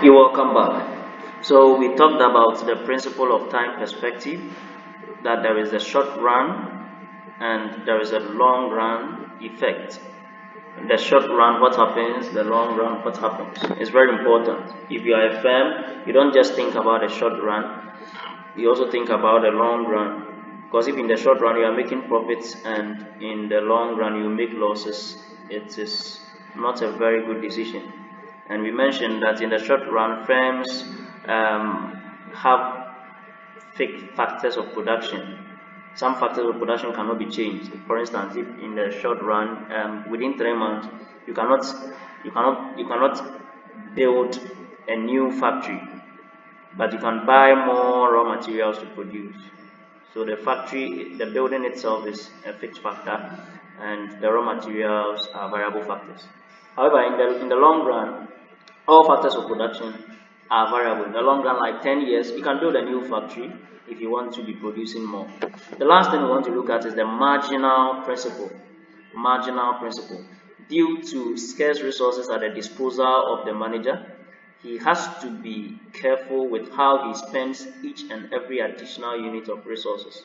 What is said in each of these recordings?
You're welcome back. So we talked about the principle of time perspective, that there is a short run and there is a long run effect. In the short run, what happens? The long run, what happens? It's very important. If you are a firm, you don't just think about a short run, you also think about the long run. Because if in the short run you are making profits and in the long run you make losses, it is not a very good decision. And we mentioned that in the short run, firms have fixed factors of production. Some factors of production cannot be changed. For instance, if in the short run, within 3 months, you cannot build a new factory, but you can buy more raw materials to produce. So the factory, the building itself is a fixed factor, and the raw materials are variable factors. However, in the long run, all factors of production are variable. In the long run, like 10 years, you can build a new factory if you want to be producing more. The last thing we want to look at is the marginal principle. Marginal principle. Due to scarce resources at the disposal of the manager, he has to be careful with how he spends each and every additional unit of resources.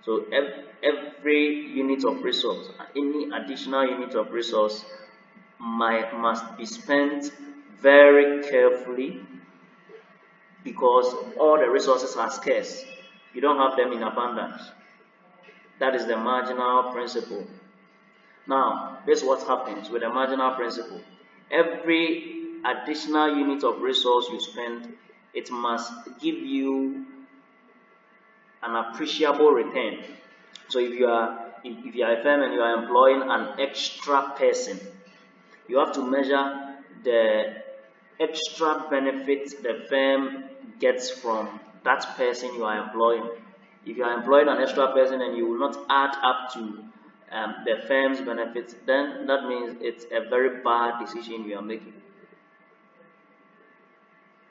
So every unit of resource, any additional unit of resource must be spent very carefully, because all the resources are scarce. You don't have them in abundance. That is the marginal principle. Now, this is what happens with the marginal principle. Every additional unit of resource you spend, it must give you an appreciable return. So if you are a firm and you are employing an extra person, you have to measure the extra benefits the firm gets from that person you are employing. If you are employing an extra person and you will not add up to the firm's benefits, then that means it's a very bad decision you are making.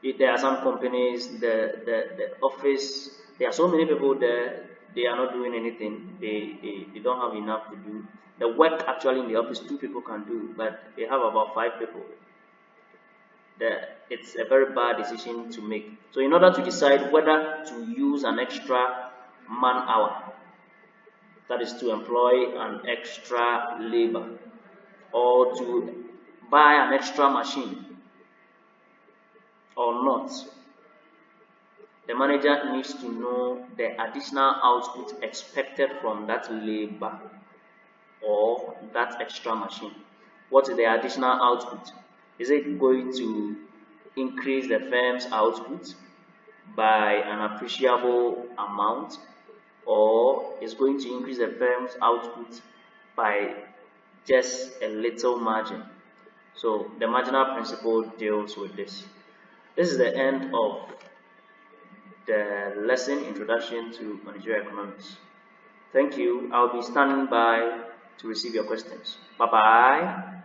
If there are some companies, the office, there are so many people there, they are not doing anything, they don't have enough to do. The work actually in the office 2 people can do, but they have about 5 people. It's a very bad decision to make. So in order to decide whether to use an extra man hour, that is to employ an extra labor, or to buy an extra machine or not, the manager needs to know the additional output expected from that labor or that extra machine. What is the additional output? Is it going to increase the firm's output by an appreciable amount, or is going to increase the firm's output by just a little margin? So the marginal principle deals with this. This is the end of the lesson, Introduction to Managerial Economics. Thank you. I'll be standing by to receive your questions. Bye bye.